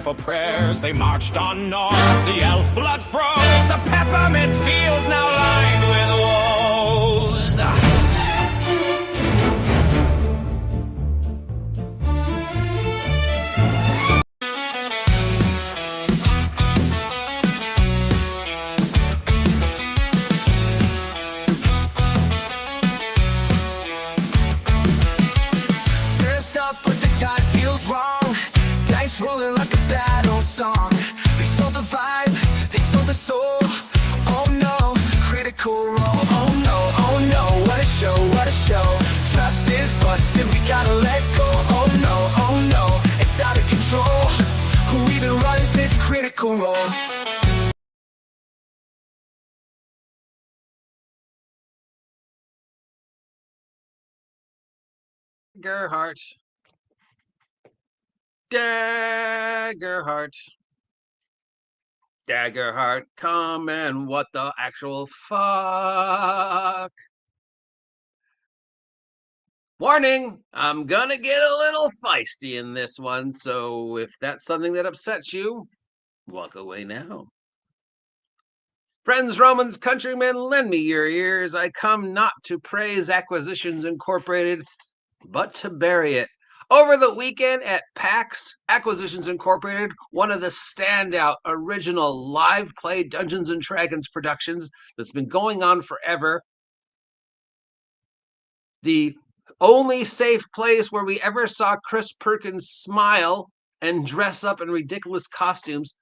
for prayers. They marched on north, the elf blood froze. The peppermint fields now lined with woes. Dress up, but the tide feels wrong. Dice rolling like a battle song. They sold the vibe, they sold the soul. Oh no, critical role. Oh no, what a show, what a show. Trust is busted, we gotta let go. Oh no, it's out of control. Who even runs this critical role? Daggerheart. Daggerheart. Daggerheart, come and what the actual fuck? Warning, I'm gonna get a little feisty in this one, so if that's something that upsets you, walk away now. Friends, Romans, countrymen, lend me your ears. I come not to praise Acquisitions Incorporated, but to bury it. Over the weekend at PAX, Acquisitions Incorporated, one of the standout original live play Dungeons and Dragons productions that's been going on forever. The only safe place where we ever saw Chris Perkins smile and dress up in ridiculous costumes.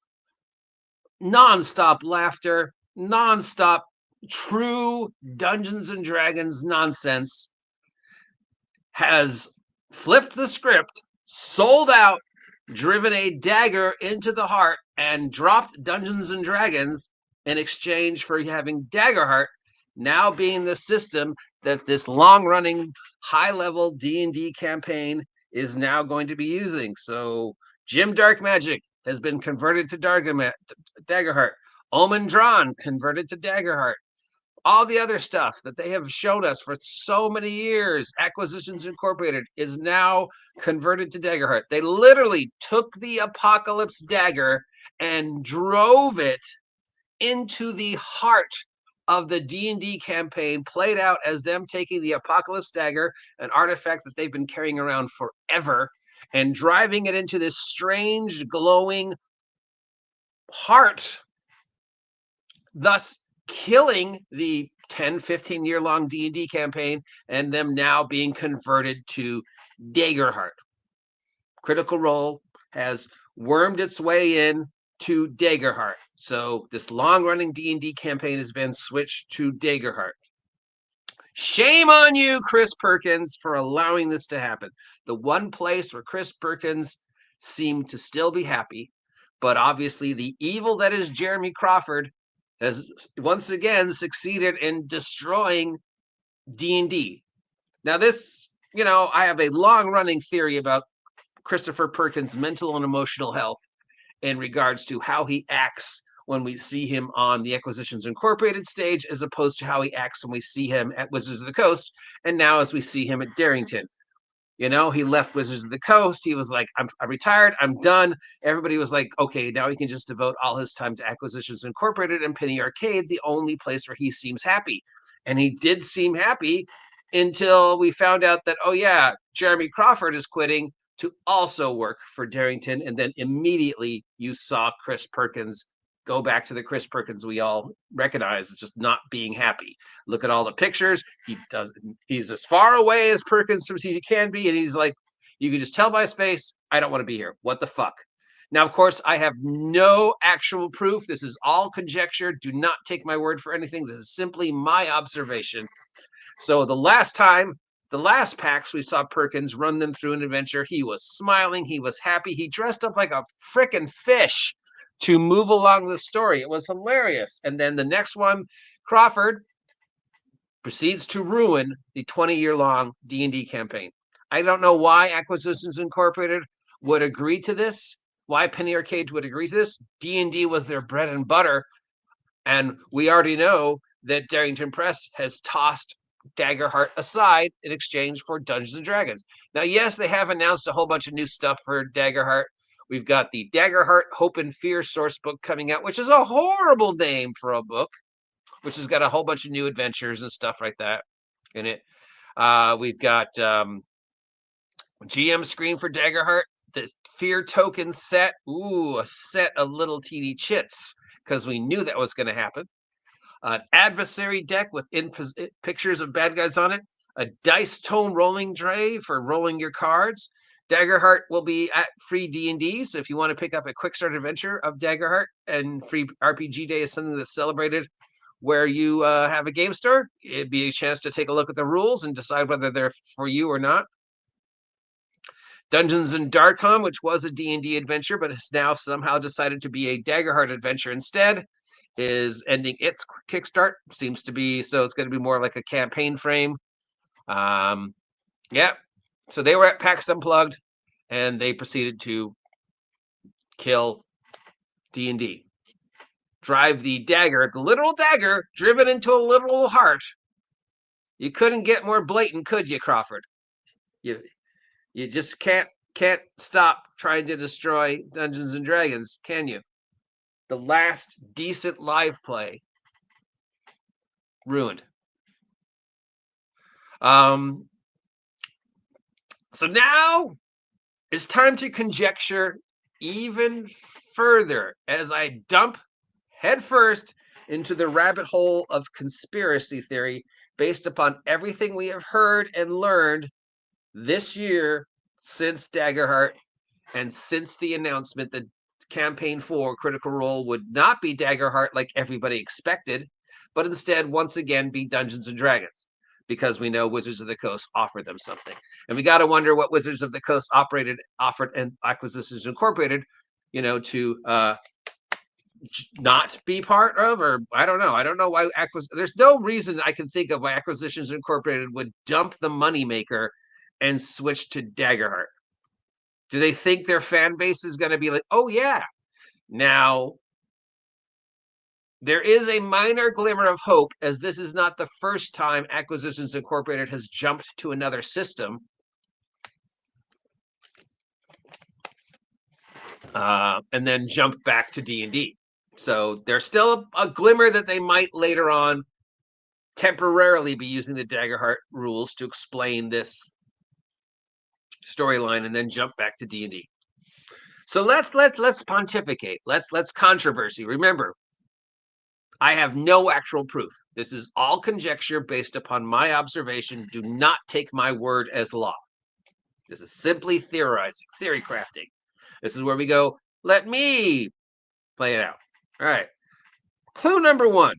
Non-stop laughter, non-stop true Dungeons and Dragons nonsense. Has flipped the script, sold out, driven a dagger into the heart, and dropped Dungeons and Dragons in exchange for having Daggerheart now being the system that this long-running, high-level D&D campaign is now going to be using. So Jim Dark Magic has been converted to Daggerheart. Omen Drawn converted to Daggerheart. All the other stuff that they have showed us for so many years, Acquisitions Incorporated, is now converted to Daggerheart. They literally took the Apocalypse Dagger and drove it into the heart of the D&D campaign, played out as them taking the Apocalypse Dagger, an artifact that they've been carrying around forever, and driving it into this strange, glowing heart, thus killing the 10-15-year-long D&D campaign and them now being converted to Daggerheart. Critical Role has wormed its way in to Daggerheart. So this long-running D&D campaign has been switched to Daggerheart. Shame on you, Chris Perkins, for allowing this to happen. The one place where Chris Perkins seemed to still be happy, but obviously the evil that is Jeremy Crawford has once again succeeded in destroying D&D. Now this, I have a long-running theory about Christopher Perkins' mental and emotional health in regards to how he acts when we see him on the Acquisitions Incorporated stage, as opposed to how he acts when we see him at Wizards of the Coast, and now as we see him at Darrington. He left Wizards of the Coast. He was like, I'm retired. I'm done. Everybody was like, okay, now he can just devote all his time to Acquisitions Incorporated and Penny Arcade, the only place where he seems happy. And he did seem happy until we found out that, oh yeah, Jeremy Crawford is quitting to also work for Darrington. And then immediately you saw Chris Perkins go back to the Chris Perkins we all recognize as just not being happy. Look at all the pictures. He's as far away as Perkins as he can be. And he's like, you can just tell by his face, I don't want to be here. What the fuck? Now, of course, I have no actual proof. This is all conjecture. Do not take my word for anything. This is simply my observation. So the last PAX, we saw Perkins run them through an adventure. He was smiling. He was happy. He dressed up like a frickin' fish to move along the story. It was hilarious. And then the next one, Crawford proceeds to ruin the 20-year-long D&D campaign. I don't know why Acquisitions Incorporated would agree to this, why Penny Arcade would agree to this. D&D was their bread and butter, and we already know that Darrington Press has tossed Daggerheart aside in exchange for Dungeons and Dragons. Now, yes, they have announced a whole bunch of new stuff for Daggerheart. We've got the Daggerheart Hope and Fear source book coming out, which is a horrible name for a book, which has got a whole bunch of new adventures and stuff like that in it. We've got GM screen for Daggerheart, the Fear token set. Ooh, a set of little teeny chits, because we knew that was going to happen. An adversary deck with pictures of bad guys on it. A dice tone rolling tray for rolling your cards. Daggerheart will be at free D&D, so if you want to pick up a quick start adventure of Daggerheart, and free RPG Day is something that's celebrated where you have a game store, it'd be a chance to take a look at the rules and decide whether they're for you or not. Dungeons and Darkon, which was a D&D adventure, but has now somehow decided to be a Daggerheart adventure instead, is ending its kickstart. Seems to be, so it's going to be more like a campaign frame. Yeah. So they were at PAX Unplugged, and they proceeded to kill D&D. Drive the dagger, the literal dagger, driven into a literal heart. You couldn't get more blatant, could you, Crawford? You just can't stop trying to destroy Dungeons and Dragons, can you? The last decent live play ruined. So now it's time to conjecture even further as I dump headfirst into the rabbit hole of conspiracy theory based upon everything we have heard and learned this year since Daggerheart, and since the announcement that campaign 4 Critical Role would not be Daggerheart like everybody expected, but instead once again be Dungeons and Dragons, because we know Wizards of the Coast offered them something. And we got to wonder what Wizards of the Coast offered and Acquisitions Incorporated, to not be part of, or I don't know why there's no reason I can think of why Acquisitions Incorporated would dump the moneymaker and switch to Daggerheart. Do they think their fan base is going to be like, oh yeah? Now, there is a minor glimmer of hope, as this is not the first time Acquisitions Incorporated has jumped to another system. And then jump back to D&D. So there's still a glimmer that they might later on temporarily be using the Daggerheart rules to explain this storyline and then jump back to D&D. So let's pontificate. Let's controversy. Remember, I have no actual proof. This is all conjecture based upon my observation. Do not take my word as law. This is simply theorizing, theory crafting. This is where we go, let me play it out. All right. Clue number 1.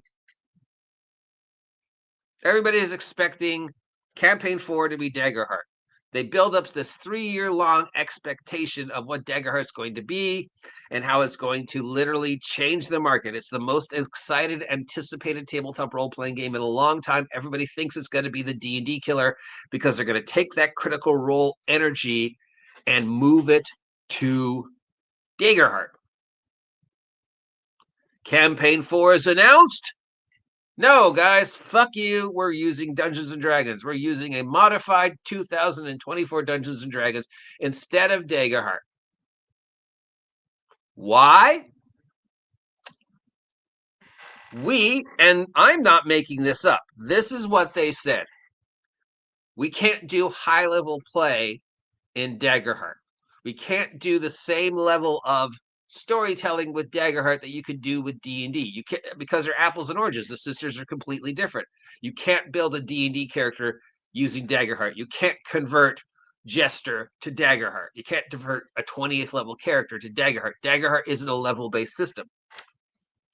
Everybody is expecting campaign 4 to be Daggerheart. They build up this 3-year-long expectation of what Daggerheart's going to be and how it's going to literally change the market. It's the most excited, anticipated tabletop role-playing game in a long time. Everybody thinks it's going to be the D&D killer because they're going to take that Critical Role energy and move it to Daggerheart. Campaign 4 is announced. No, guys, fuck you. We're using Dungeons and Dragons. We're using a modified 2024 Dungeons and Dragons instead of Daggerheart. Why? And I'm not making this up. This is what they said. We can't do high-level play in Daggerheart. We can't do the same level of storytelling with Daggerheart that you could do with D&D. You can't, because they're apples and oranges. The sisters are completely different. You can't build a D&D character using Daggerheart. You can't convert Jester to Daggerheart. You can't convert a 20th level character to Daggerheart. Daggerheart isn't a level-based system.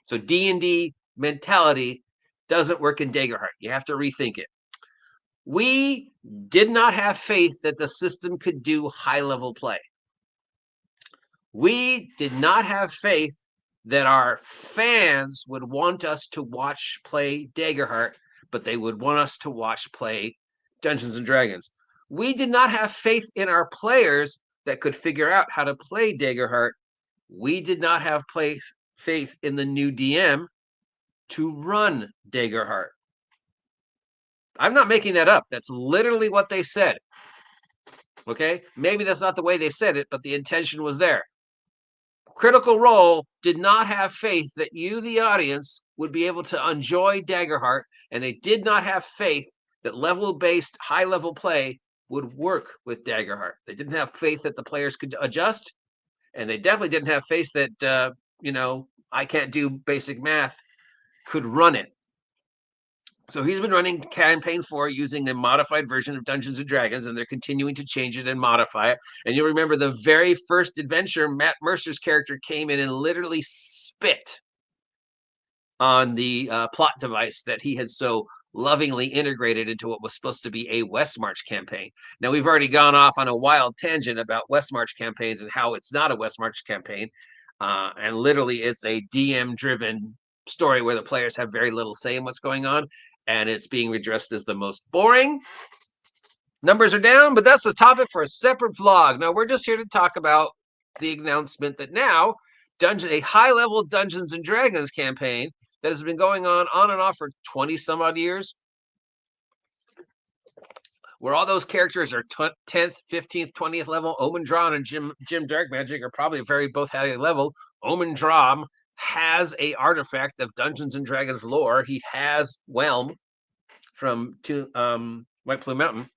So D&D mentality doesn't work in Daggerheart. You have to rethink it. We did not have faith that the system could do high-level play. We did not have faith that our fans would want us to watch play Daggerheart, but they would want us to watch play Dungeons and Dragons. We did not have faith in our players that could figure out how to play Daggerheart. We did not have faith in the new DM to run Daggerheart. I'm not making that up. That's literally what they said. Okay? Maybe that's not the way they said it, but the intention was there. Critical Role did not have faith that you, the audience, would be able to enjoy Daggerheart, and they did not have faith that level-based, high-level play would work with Daggerheart. They didn't have faith that the players could adjust, and they definitely didn't have faith that, I can't do basic math, could run it. So he's been running campaign 4 using a modified version of Dungeons and Dragons, and they're continuing to change it and modify it. And you'll remember the very first adventure, Matt Mercer's character came in and literally spit on the plot device that he had so lovingly integrated into what was supposed to be a Westmarch campaign. Now, we've already gone off on a wild tangent about Westmarch campaigns and how it's not a Westmarch campaign. And literally, it's a DM-driven story where the players have very little say in what's going on, and it's being addressed as the most boring. Numbers are down, but that's the topic for a separate vlog. Now, we're just here to talk about the announcement that now a high-level Dungeons and Dragons campaign that has been going on and off for 20 some odd years, where all those characters are 10th, 15th, 20th level. Omendron and Jim Darkmagic are probably both high level. Omendrom has a artifact of Dungeons and Dragons lore. He has Whelm from White Plume Mountain.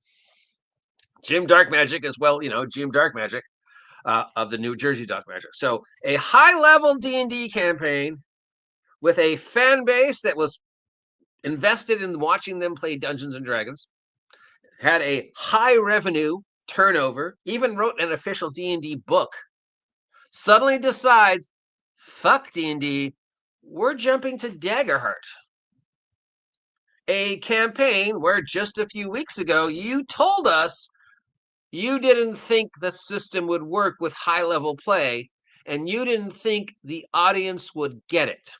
Jim Darkmagic as well, Jim Darkmagic of the New Jersey Darkmagic. So a high-level D&D campaign with a fan base that was invested in watching them play Dungeons and Dragons, had a high revenue turnover, even wrote an official D&D book, suddenly decides, fuck D&D, we're jumping to Daggerheart. A campaign where just a few weeks ago, you told us you didn't think the system would work with high-level play, and you didn't think the audience would get it.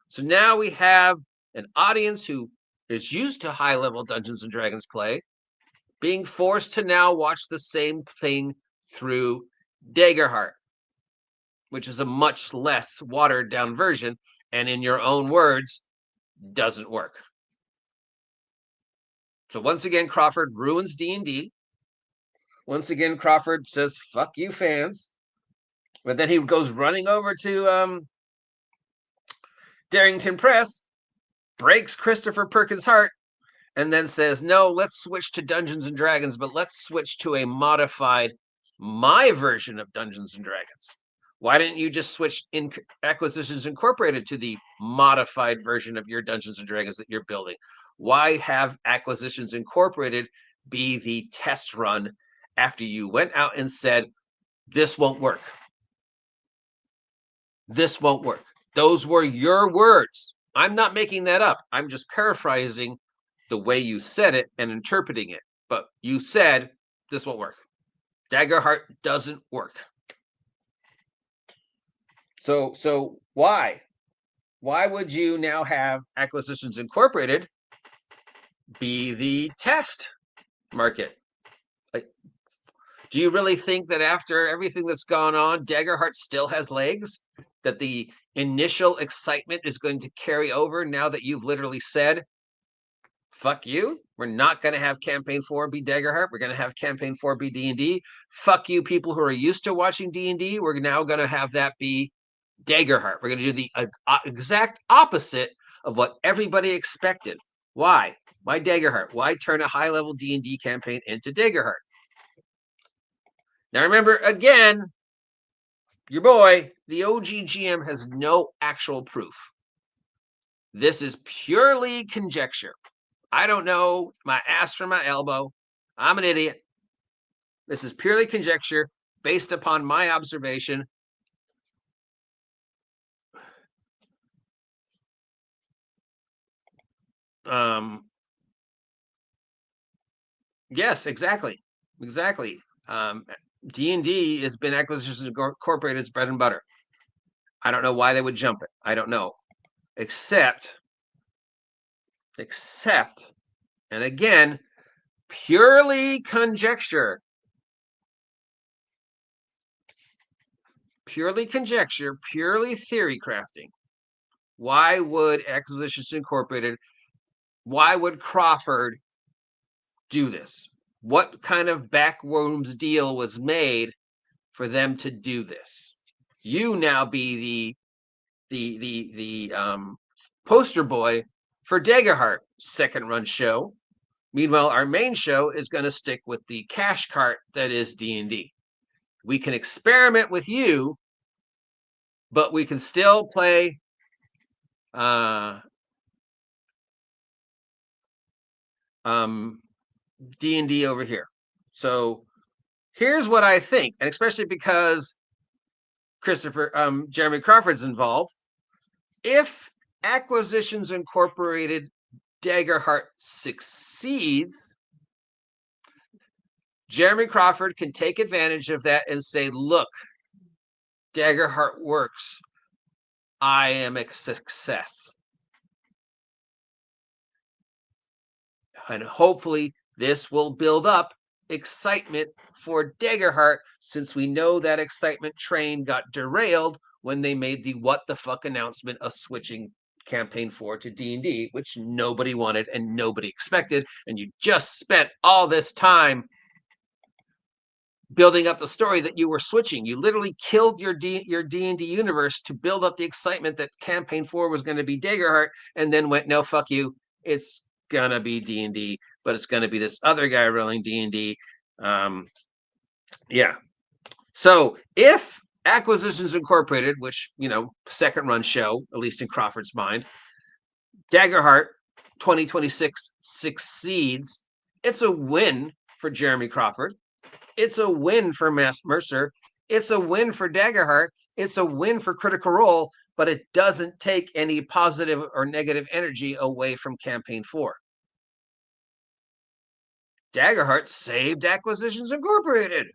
So now we have an audience who is used to high-level Dungeons and Dragons play being forced to now watch the same thing through Daggerheart, which is a much less watered-down version, and in your own words, doesn't work. So once again, Crawford ruins D&D. Once again, Crawford says, fuck you, fans. But then he goes running over to Darrington Press, breaks Christopher Perkins' heart, and then says, no, let's switch to Dungeons and Dragons, but let's switch to a modified, my version of Dungeons and Dragons. Why didn't you just switch Acquisitions Incorporated to the modified version of your Dungeons and Dragons that you're building? Why have Acquisitions Incorporated be the test run after you went out and said, this won't work? This won't work. Those were your words. I'm not making that up. I'm just paraphrasing the way you said it and interpreting it. But you said, this won't work. Daggerheart doesn't work. So why? Why would you now have Acquisitions Incorporated be the test market? Do you really think that after everything that's gone on, Daggerheart still has legs? That the initial excitement is going to carry over now that you've literally said, fuck you, we're not going to have Campaign 4 be Daggerheart, we're going to have Campaign 4 be D&D. Fuck you, people who are used to watching D&D, we're now going to have that be Daggerheart. We're going to do the exact opposite of what everybody expected. Why? Why Daggerheart? Why turn a high-level D&D campaign into Daggerheart? Now remember, again, your boy, the OGGM, has no actual proof. This is purely conjecture. I don't know my ass from my elbow. I'm an idiot. This is purely conjecture based upon my observation. Yes, exactly. D&D has been Acquisitions Incorporated's bread and butter. I don't know why they would jump it. I don't know. Except, and again, purely conjecture. Purely conjecture, purely theory crafting. Why would Acquisitions Incorporated, why would Crawford do this? What kind of backrooms deal was made for them to do this? you now be the poster boy for Daggerheart second run show. Meanwhile, our main show is going to stick with the cash cart that is D&D. We can experiment with you, but we can still play D&D over here. So here's what I think, and especially because Jeremy Crawford's involved. If Acquisitions Incorporated Daggerheart succeeds, Jeremy Crawford can take advantage of that and say, look, Daggerheart works. I am a success. And hopefully this will build up excitement for Daggerheart, since we know that excitement train got derailed when they made the what the fuck announcement of switching campaign 4 to D&D, which nobody wanted and nobody expected. And you just spent all this time building up the story that you were switching. You literally killed your D&D universe to build up the excitement that campaign 4 was going to be Daggerheart, and then went, no, fuck you. It's gonna be D&D, but it's gonna be this other guy rolling D&D. Yeah. So if Acquisitions Incorporated, which, you know, second run show, at least in Crawford's mind, Daggerheart 2026 succeeds, it's a win for Jeremy Crawford. It's a win for Matt Mercer. It's a win for Daggerheart. It's a win for Critical Role, but it doesn't take any positive or negative energy away from campaign 4. Daggerheart saved Acquisitions Incorporated.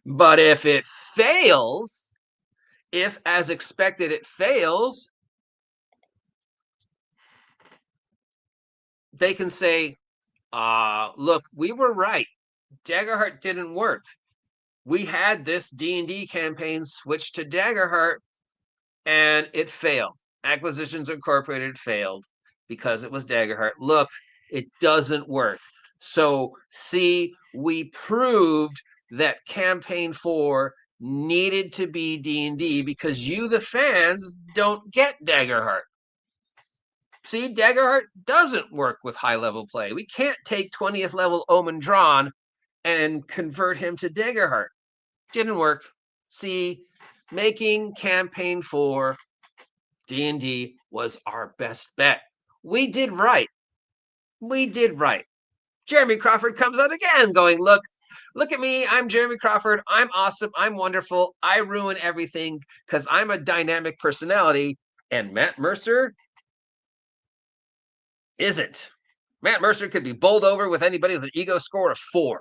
But if it fails, if as expected it fails, they can say, look, we were right. Daggerheart didn't work. We had this D&D campaign switched to Daggerheart, and it failed. Acquisitions Incorporated failed because it was Daggerheart. Look, it doesn't work. So, see, we proved that campaign 4 needed to be D&D because you, the fans, don't get Daggerheart. See, Daggerheart doesn't work with high-level play. We can't take 20th level Omen Drawn and convert him to Daggerheart. Didn't work. See, making campaign 4 D&D was our best bet. We did right. We did right. Jeremy Crawford comes out again going, look at me. I'm Jeremy Crawford. I'm awesome. I'm wonderful. I ruin everything because I'm a dynamic personality. And Matt Mercer isn't. Matt Mercer could be bowled over with anybody with an ego score of 4.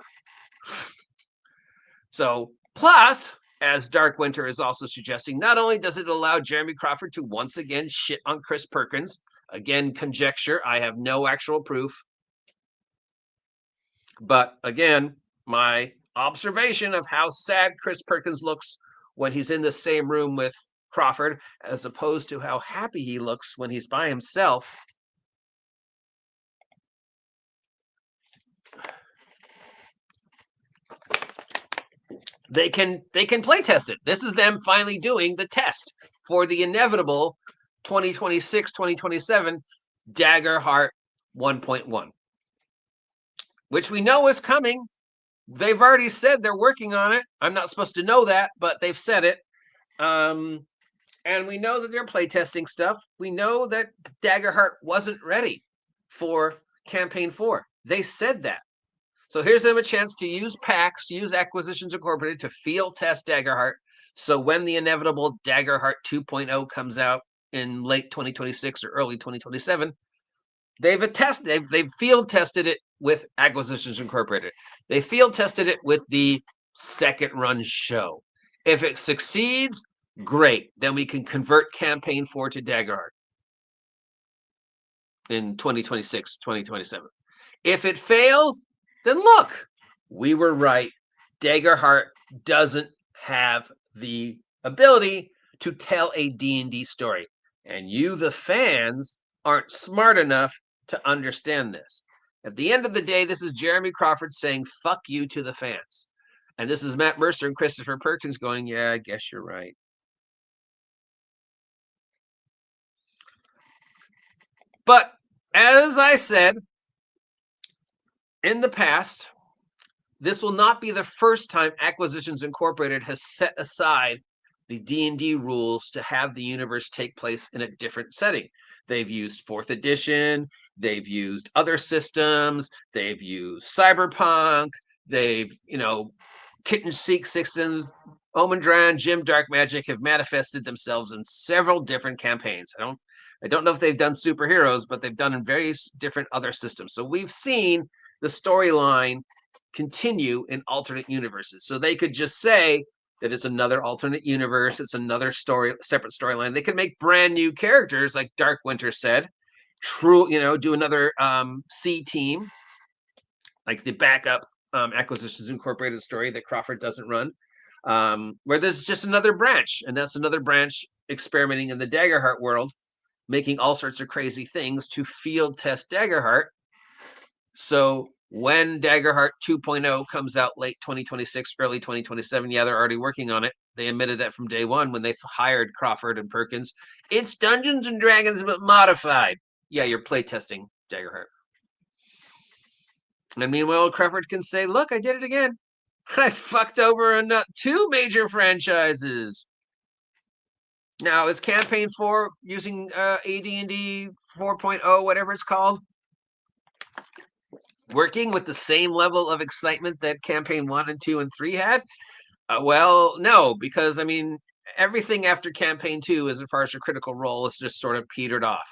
So, plus, as Dark Winter is also suggesting, not only does it allow Jeremy Crawford to once again shit on Chris Perkins, again, conjecture, I have no actual proof. But again, my observation of how sad Chris Perkins looks when he's in the same room with Crawford, as opposed to how happy he looks when he's by himself. They can play test it. This is them finally doing the test for the inevitable 2026-2027 Daggerheart 1.1. Which we know is coming. They've already said they're working on it. I'm not supposed to know that, but they've said it. And we know that they're playtesting stuff. We know that Daggerheart wasn't ready for campaign 4. They said that. So here's them a chance to use PAX, use Acquisitions Incorporated to field test Daggerheart. So when the inevitable Daggerheart 2.0 comes out in late 2026 or early 2027, they've field tested it with Acquisitions Incorporated. They field tested it with the second run show. If it succeeds, great. Then we can convert campaign 4 to Daggerheart in 2026, 2027. If it fails, then look, we were right. Daggerheart doesn't have the ability to tell a D&D story. And you, the fans, aren't smart enough to understand this. At the end of the day, this is Jeremy Crawford saying, fuck you to the fans. And this is Matt Mercer and Christopher Perkins going, yeah, I guess you're right. But as I said in the past, this will not be the first time Acquisitions Incorporated has set aside the D&D rules to have the universe take place in a different setting. They've used 4th edition, they've used other systems, they've used cyberpunk, they've, Kitten Seek systems, Omendran, Jim Dark Magic have manifested themselves in several different campaigns. I don't know if they've done superheroes, but they've done in various different other systems. So we've seen the storyline continue in alternate universes. So they could just say that it's another alternate universe, it's another separate storyline. They could make brand new characters, like Dark Winter said, do another C team, like the backup Acquisitions Incorporated story that Crawford doesn't run, where there's just another branch, and that's another branch experimenting in the Daggerheart world, making all sorts of crazy things to field test Daggerheart. So when Daggerheart 2.0 comes out late 2026, early 2027, yeah, they're already working on it. They admitted that from day one when they hired Crawford and Perkins. It's Dungeons and Dragons, but modified. Yeah, you're playtesting Daggerheart. And meanwhile, Crawford can say, look, I did it again. I fucked over 2 major franchises. Now, is Campaign 4 using AD&D 4.0, whatever it's called, working with the same level of excitement that Campaign 1 and 2 and 3 had? Well, no, because, everything after Campaign 2, as far as your Critical Role, is just sort of petered off.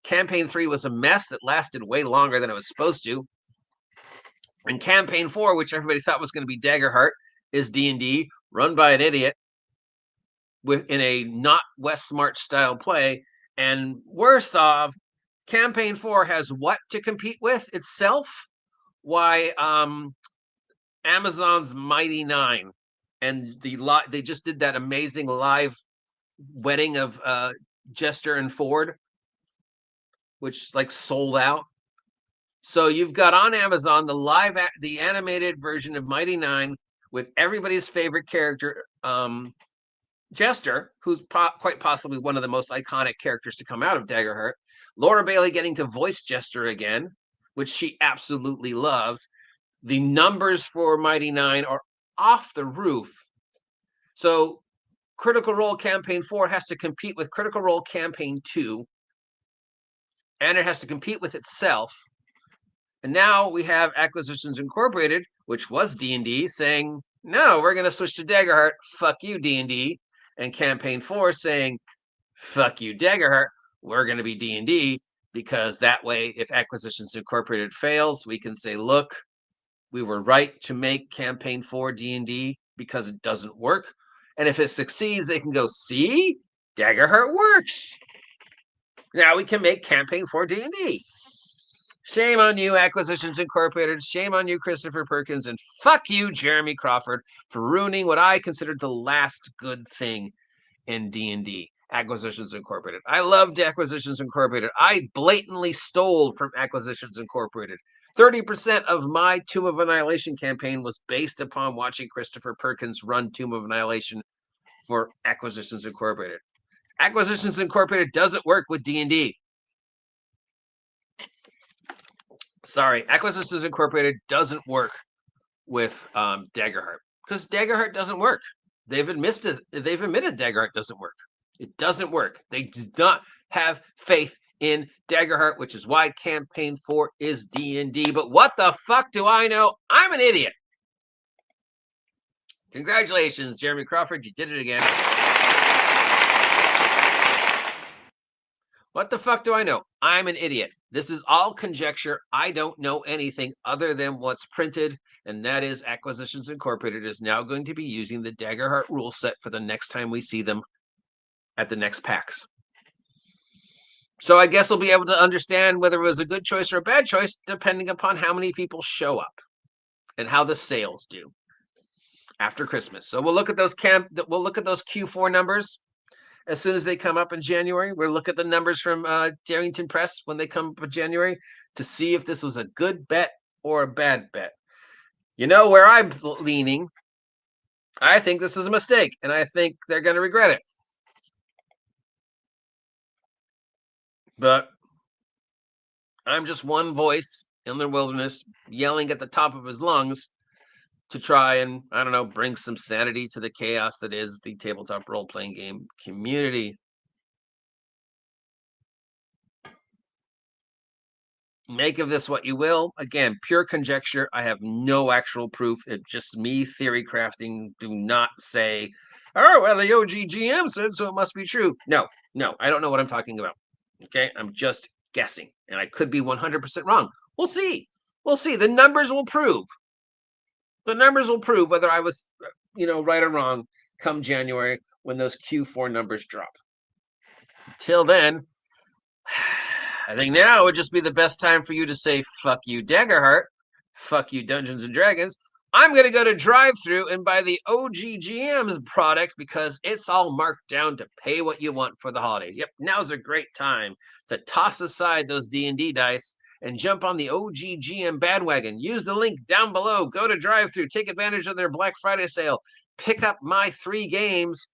Campaign 3 was a mess that lasted way longer than it was supposed to. And Campaign 4, which everybody thought was going to be Daggerheart, is D&D, run by an idiot, in a not West Smart style play. And worst off, Campaign 4 has what to compete with itself? Why, Amazon's Mighty Nine. And they just did that amazing live wedding of Jester and Ford, which sold out. So you've got on Amazon the animated version of Mighty Nine with everybody's favorite character, Jester, who's quite possibly one of the most iconic characters to come out of Daggerheart. Laura Bailey getting to voice Jester again, which she absolutely loves. The numbers for Mighty Nine are off the roof. So Critical Role Campaign 4 has to compete with Critical Role Campaign 2, and it has to compete with itself. And now we have Acquisitions Incorporated, which was D&D, saying, no, we're going to switch to Daggerheart. Fuck you, D&D. And Campaign 4 saying, fuck you, Daggerheart. We're going to be D&D, because that way, if Acquisitions Incorporated fails, we can say, look, we were right to make Campaign 4 D&D because it doesn't work. And if it succeeds, they can go, see? Daggerheart works. Now we can make Campaign 4 D&D. Shame on you, Acquisitions Incorporated. Shame on you, Christopher Perkins. And fuck you, Jeremy Crawford, for ruining what I considered the last good thing in D&D, Acquisitions Incorporated. I loved Acquisitions Incorporated. I blatantly stole from Acquisitions Incorporated. 30% of my Tomb of Annihilation campaign was based upon watching Christopher Perkins run Tomb of Annihilation for Acquisitions Incorporated. Acquisitions Incorporated doesn't work with D&D. Sorry, Acquisitions Incorporated doesn't work with Daggerheart, because Daggerheart doesn't work. They've admitted Daggerheart doesn't work. It doesn't work. They do not have faith in Daggerheart, which is why Campaign 4 is D&D. But what the fuck do I know? I'm an idiot. Congratulations, Jeremy Crawford. You did it again. What the fuck do I know? I'm an idiot. This is all conjecture. I don't know anything other than what's printed, and that is Acquisitions Incorporated is now going to be using the Daggerheart rule set for the next time we see them at the next PAX. So I guess we'll be able to understand whether it was a good choice or a bad choice, depending upon how many people show up and how the sales do after Christmas. So we'll look at those Q4 numbers as soon as they come up in January. We'll look at the numbers from Darrington Press when they come up in January to see if this was a good bet or a bad bet. You know where I'm leaning. I think this is a mistake, and I think they're going to regret it. But I'm just one voice in the wilderness yelling at the top of his lungs to try and, I don't know, bring some sanity to the chaos that is the tabletop role-playing game community. Make of this what you will. Again, pure conjecture. I have no actual proof. It's just me theory crafting. Do not say, oh, well, the OGGM said so, it must be true. No, I don't know what I'm talking about. Okay, I'm just guessing, and I could be 100% wrong. We'll see. The numbers will prove. The numbers will prove whether I was, right or wrong come January when those Q4 numbers drop. Till then, I think now would just be the best time for you to say, fuck you, Daggerheart. Fuck you, Dungeons and Dragons. I'm going to go to drive-thru and buy the OGGM's product because it's all marked down to pay what you want for the holidays. Yep, now's a great time to toss aside those D&D dice and jump on the OGGM bandwagon. Use the link down below. Go to drive-thru. Take advantage of their Black Friday sale. Pick up my 3 games.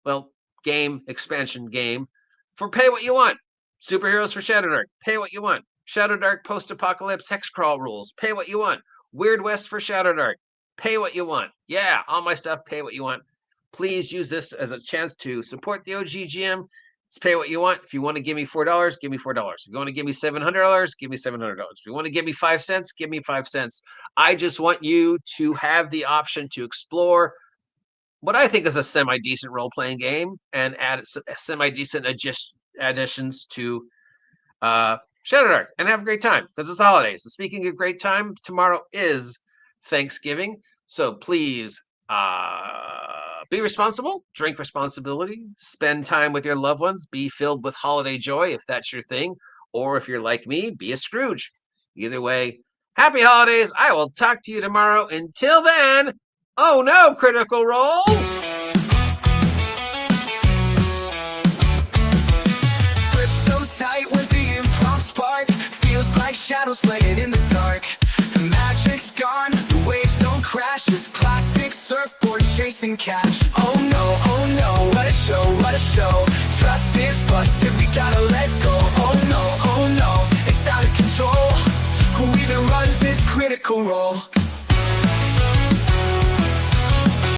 Well, expansion game, for pay what you want. Superheroes for Shadowdark, pay what you want. Shadowdark post-apocalypse hex crawl rules, pay what you want. Weird West for Shadowdark, pay what you want. Yeah, all my stuff, pay what you want. Please use this as a chance to support the OGGM. It's pay what you want. If you want to give me $4, give me $4. If you want to give me $700, give me $700. If you want to give me 5 cents, give me 5 cents. I just want you to have the option to explore what I think is a semi-decent role-playing game and add semi-decent additions to Shadowdark and have a great time because it's the holidays. So speaking of great time, tomorrow is Thanksgiving. So please be responsible, drink responsibility, spend time with your loved ones, be filled with holiday joy if that's your thing. Or if you're like me, be a Scrooge. Either way, happy holidays. I will talk to you tomorrow. Until then, oh no, Critical Role! Tight was the improv spark. Feels like shadows playing in the dark. The magic's gone, the waves don't crash. Just plastic surfboard chasing cash. Oh no, what a show, what a show. Trust is busted, we gotta let go. Oh no, it's out of control. Who even runs this Critical Role?